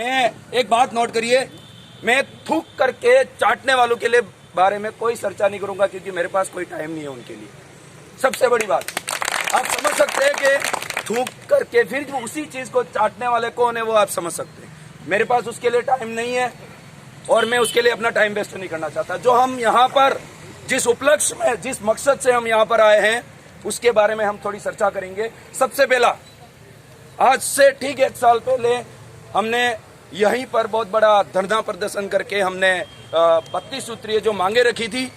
एक बात नोट करिए, मैं थूक करके चाटने वालों के लिए बारे में कोई चर्चा नहीं करूंगा, क्योंकि मेरे पास कोई टाइम नहीं है उनके लिए। सबसे बड़ी बात आप समझ सकते हैं कि थूक करके फिर उसी चीज को चाटने वाले कौन है वो आप समझ सकते हैं। मेरे पास उसके लिए टाइम नहीं है और मैं उसके लिए अपना टाइम वेस्ट नहीं करना चाहता। जो हम यहाँ पर जिस उपलक्ष्य में, जिस मकसद से हम यहाँ पर आए हैं, उसके बारे में हम थोड़ी चर्चा करेंगे। सबसे पहला, आज से ठीक 1 साल पहले हमने यहीं पर बहुत बड़ा धरना प्रदर्शन करके हमने 32 सूत्रीय जो मांगे रखी थी,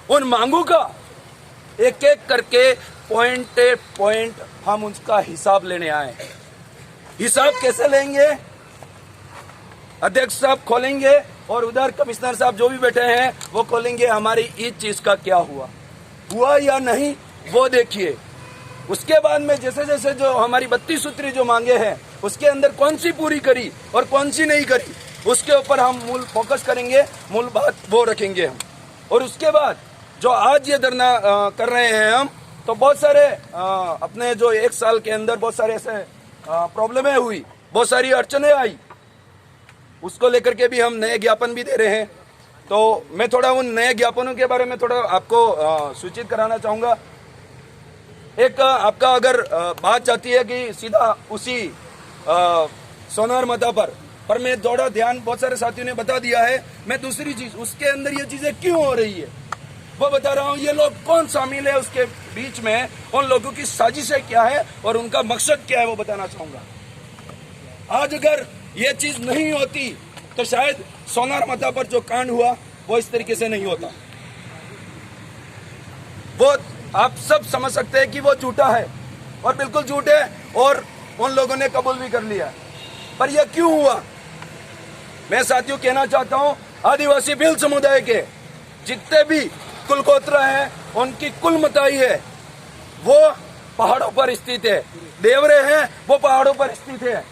उन मांगों का एक एक करके पॉइंट हम उसका हिसाब लेने आए हैं। हिसाब कैसे लेंगे? अध्यक्ष साहब खोलेंगे और उधर कमिश्नर साहब जो भी बैठे हैं वो खोलेंगे, हमारी इस चीज का क्या हुआ या नहीं वो देखिए। उसके बाद में जैसे जैसे जो हमारी 32 सूत्री जो मांगे हैं उसके अंदर कौन सी पूरी करी और कौन सी नहीं करी, उसके ऊपर हम मूल फोकस करेंगे, मूल बात वो रखेंगे हम। और उसके बाद जो आज ये धरना कर रहे हैं हम, तो बहुत सारे अपने जो 1 साल के अंदर बहुत सारे ऐसे प्रॉब्लमें हुई, बहुत सारी अड़चने आई, उसको लेकर के भी हम नए ज्ञापन भी दे रहे हैं। तो मैं थोड़ा उन नए ज्ञापनों के बारे में थोड़ा आपको सूचित कराना चाहूंगा। एक आपका अगर बात जाती है कि सीधा उसी सोनार मता पर मैं थोड़ा ध्यान बहुत सारे साथियों ने बता दिया है। मैं दूसरी चीज, उसके अंदर ये चीजें क्यों हो रही है वो बता रहा हूँ। ये लोग कौन शामिल है उसके बीच में, उन लोगों की साजिशें क्या है और उनका मकसद क्या है वो बताना चाहूंगा। आज अगर ये चीज नहीं होती तो शायद सोनार मता पर जो कांड हुआ वो इस तरीके से नहीं होता। वो आप सब समझ सकते हैं कि वो झूठा है और बिल्कुल झूठ है, और उन लोगों ने कबूल भी कर लिया। पर यह क्यों हुआ? मैं साथियों कहना चाहता हूं, आदिवासी भील समुदाय के जितने भी कुल गोत्र हैं, उनकी कुल मताई है वो पहाड़ों पर स्थित है। देवरे हैं वो पहाड़ों पर स्थित है,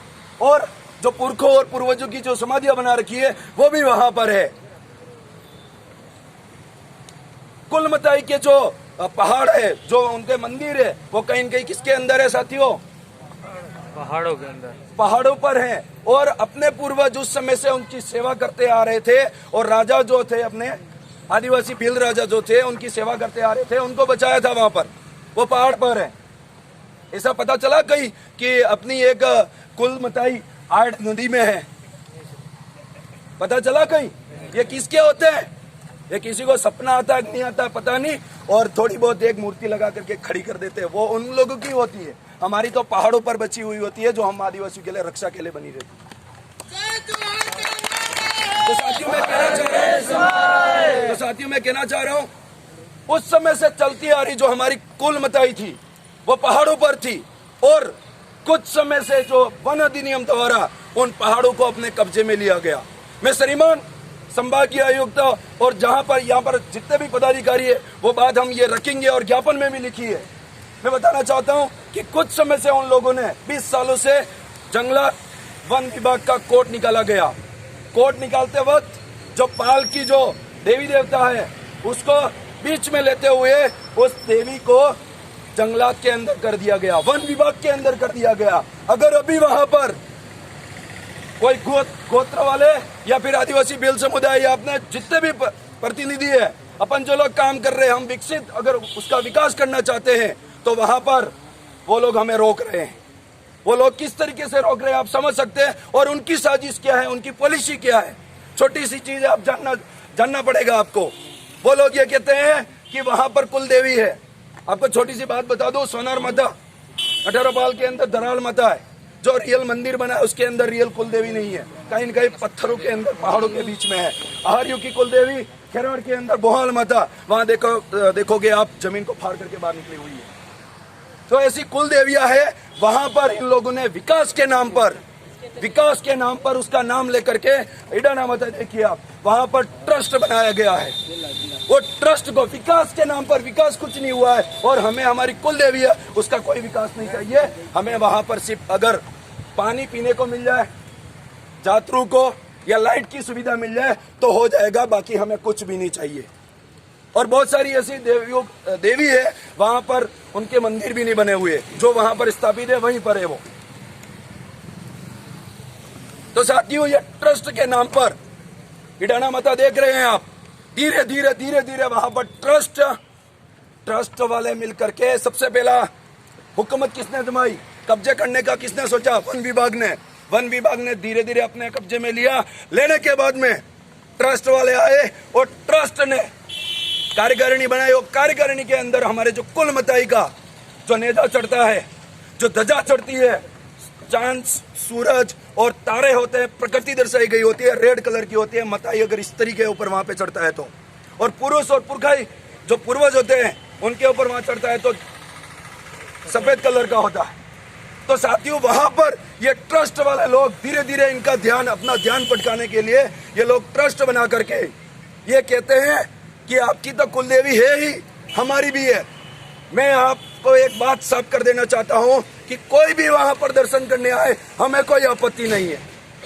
और जो पुरखों और पूर्वजों की जो समाधियां बना रखी है वो भी वहां पर है। कुल मताई के जो पहाड़ है, जो उनके मंदिर है, वो कहीं न कहीं किसके अंदर है साथियों? पहाड़ों के अंदर, पहाड़ों पर है। और अपने पूर्वज उस समय से उनकी सेवा करते आ रहे थे, और राजा जो थे, अपने आदिवासी भील राजा जो थे, उनकी सेवा करते आ रहे थे, उनको बचाया था वहां पर, वो पहाड़ पर है। ऐसा पता चला कहीं कि अपनी एक कुल मताई आड़ नदी में है? पता चला कहीं? ये किसके होते हैं? ये किसी को सपना आता है नहीं आता है पता नहीं, और थोड़ी बहुत एक मूर्ति लगा करके खड़ी कर देते हैं, वो उन लोगों की होती है। हमारी तो पहाड़ों पर बची हुई होती है, जो हम आदिवासियों के लिए रक्षा के लिए बनी रहती है। तो साथियों मैं कहना चाह रहा हूँ, उस समय से चलती आ रही जो हमारी कुल मताई थी वो पहाड़ों पर थी, और कुछ समय से जो वन अधिनियम द्वारा उन पहाड़ों को अपने कब्जे में लिया गया। मैं श्रीमान संभागीय आयुक्त और जहां पर यहाँ पर जितने भी पदाधिकारी है वो बात हम ये रखेंगे और ज्ञापन में भी लिखी है। मैं बताना चाहता हूं कि कुछ समय से उन लोगों ने 20 सालों से जंगलात वन विभाग का कोर्ट निकाला गया। कोर्ट निकालते वक्त जो पाल की जो देवी देवता है उसको बीच में लेते हुए उस देवी को जंगलात के अंदर कर दिया गया, वन विभाग के अंदर कर दिया गया। अगर अभी वहां पर कोई गोत्र वाले या फिर आदिवासी भील समुदाय या अपने जितने भी प्रतिनिधि है, अपन जो लोग काम कर रहे हैं, हम विकसित अगर उसका विकास करना चाहते हैं, तो वहां पर वो लोग हमें रोक रहे हैं। वो लोग किस तरीके से रोक रहे हैं आप समझ सकते हैं, और उनकी साजिश क्या है, उनकी पॉलिसी क्या है। छोटी सी चीज आप जानना पड़ेगा आपको। वो लोग ये कहते हैं कि वहां पर कुल देवी है। आपको छोटी सी बात बता दो, सोनार माता 18 पाल के अंदर धराल माता है, जो रियल मंदिर बना है उसके अंदर रियल कुल देवी नहीं है, कहीं न कहीं पत्थरों के अंदर पहाड़ों के बीच में है। आहारियों की कुल देवी खेरवाड़ के अंदर बोहाल माता, वहां देखोगे आप जमीन को फाड़ करके बाहर निकली हुई है। तो ऐसी कुल देवियां है। वहां पर इन लोगों ने विकास के नाम पर उसका नाम लेकर के इडा नाम आता है, देखिए आप, वहां पर ट्रस्ट बनाया गया है। वो ट्रस्ट को विकास के नाम पर, विकास कुछ नहीं हुआ है, और हमें हमारी कुल देवी है उसका कोई विकास नहीं चाहिए। हमें वहां पर सिर्फ अगर पानी पीने को मिल जाए यात्रियों को, या लाइट की सुविधा मिल जाए तो हो जाएगा, बाकी हमें कुछ भी नहीं चाहिए। और बहुत सारी ऐसी देवी है वहां पर, उनके मंदिर भी नहीं बने हुए, जो वहां पर स्थापित है वहीं पर है वो। तो साथियों, ये ट्रस्ट के नाम पर इडाना माता देख रहे हैं आप, धीरे धीरे वहां पर ट्रस्ट वाले मिलकर के सबसे पहला हुकूमत किसने जमाई, कब्जे करने का किसने सोचा, वन विभाग ने धीरे धीरे अपने कब्जे में लिया। लेने के बाद में ट्रस्ट वाले आए और ट्रस्ट ने कार्यकारिणी बनाई और कार्यकारिणी के अंदर हमारे जो कुल मताई का जो नेजा चढ़ता है, जो ध्वजा चढ़ती है, चांद सूरज और तारे होते हैं, प्रकृति दर्शाई गई होती है, रेड कलर की होती है मताई अगर इस तरीके ऊपर वहां पे चढ़ता है तो, और पुरुष और पुरखाई जो पूर्वज होते हैं उनके ऊपर वहां चढ़ता है तो सफेद कलर का होता है। तो साथियों, वहां पर ये ट्रस्ट वाले लोग धीरे धीरे इनका ध्यान, अपना ध्यान भटकाने के लिए ये लोग ट्रस्ट बना करके ये कहते हैं कि आपकी तो कुल देवी है ही, हमारी भी है। मैं आपको एक बात साफ कर देना चाहता हूं कि कोई भी वहां पर दर्शन करने आए, हमें कोई आपत्ति नहीं है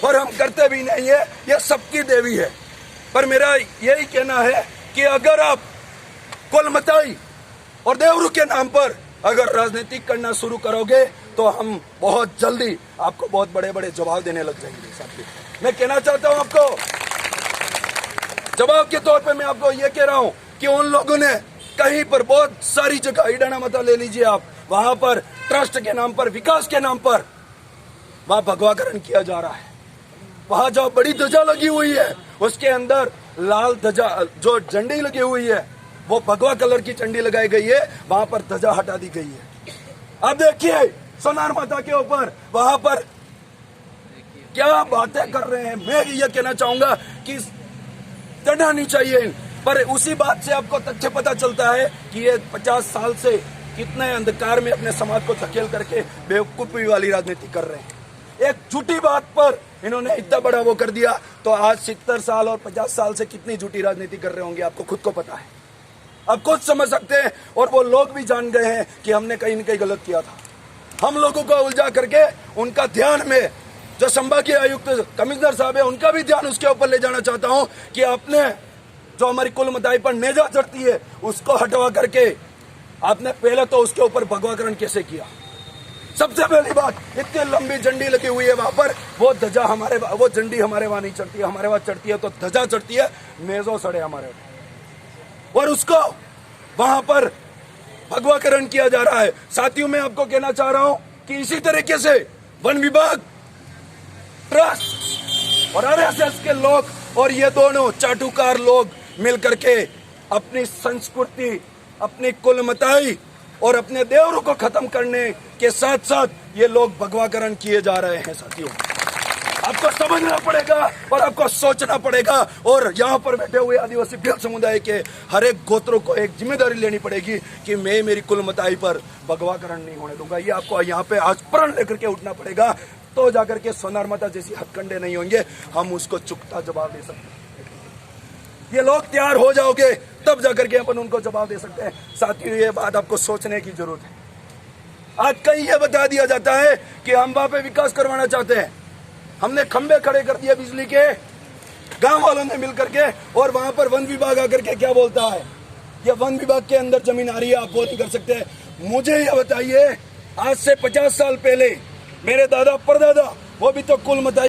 और हम करते भी नहीं है, ये सबकी देवी है। पर मेरा यही कहना है कि अगर आप कुलमताई और देवरू के नाम पर अगर राजनीति करना शुरू करोगे तो हम बहुत जल्दी आपको बहुत बड़े बड़े जवाब देने लग जाएंगे। साथियों, मैं कहना चाहता हूं आपको, जवाब के तौर पे मैं आपको ये कह रहा हूं कि उन लोगों ने कहीं पर बहुत सारी जगह, इडाना माता ले लीजिए आप, वहां पर ट्रस्ट के नाम पर, विकास के नाम पर वहां भगवाकरण किया जा रहा है। वहां जो बड़ी ध्वजा लगी हुई है उसके अंदर लाल ध्वजा जो झंडी लगी हुई है वो भगवा कलर की झंडी लगाई गई है, वहां पर ध्वजा हटा दी गई है। अब देखिए सोनार माता के ऊपर वहां पर क्या बातें कर रहे हैं। मैं ये कहना चाहूंगा कि चढ़ना नहीं चाहिए, पर उसी बात से आपको तथ्य पता चलता है कि ये 50 साल से कितने अंधकार में अपने समाज को धकेल करके बेवकूफी वाली राजनीति कर रहे हैं। एक झूठी बात पर इन्होंने इतना बड़ा वो कर दिया, तो आज 70 साल और 50 साल से कितनी झूठी राजनीति कर रहे होंगे आपको खुद को पता है, आप खुद समझ सकते हैं। और वो लोग भी जान गए हैं कि हमने कहीं न कहीं गलत किया था। हम लोगों को उलझा करके उनका ध्यान में जो संभागीय आयुक्त कमिश्नर साहब है उनका भी ध्यान उसके ऊपर ले जाना चाहता हूं कि आपने जो हमारी कुल मताई पर नेजा चढ़ती है उसको हटवा करके आपने पहले तो उसके ऊपर भगवाकरण कैसे किया। सबसे पहली बात, इतनी लंबी झंडी लगी हुई है वहां पर, वो ध्वजा हमारे, वो झंडी हमारे वहां नहीं चढ़ती है, हमारे वहां चढ़ती है तो ध्वजा चढ़ती है, नेजो सड़े हमारे, और उसको वहां पर भगवाकरण किया जा रहा है। साथियों, मैं आपको कहना चाह रहा हूं कि इसी तरीके से वन विभाग, ट्रस्ट और आरएसएस के लोग और ये दोनों चाटुकार लोग मिलकर के अपनी संस्कृति, अपनी कुलमताई और अपने देवरों को खत्म करने के साथ साथ ये लोग भगवाकरण किए जा रहे हैं। साथियों, आपको समझना पड़ेगा और आपको सोचना पड़ेगा, और यहाँ पर बैठे हुए आदिवासी भील समुदाय के हर एक गोत्रों को एक जिम्मेदारी लेनी पड़ेगी कि मैं मेरी कुलमताई पर भगवाकरण नहीं होने दूंगा। ये आपको यहाँ पे आज प्रण लेकर के उठना पड़ेगा, तो जाकर के सोनार माता जैसी हथकंडे नहीं होंगे, हम उसको चुकता जवाब दे सकते हैं। ये लोग तैयार हो जाओगे तब जाकर के अपन उनको जवाब दे सकते हैं। साथियों, ये बात आपको सोचने की जरूरत है। आज कहीं ये बता दिया जाता है कि हम वहां पे विकास करवाना चाहते हैं, हमने खंबे खड़े कर दिए बिजली के, गांव वालों ने मिलकर के, और वहां पर वन विभाग आकर के क्या बोलता है, ये वन विभाग के अंदर जमीन आ रही है, आप वो नहीं कर सकते। मुझे ये बताइए, आज से 50 साल पहले मेरे दादा परदादा वो भी तो कुल मताई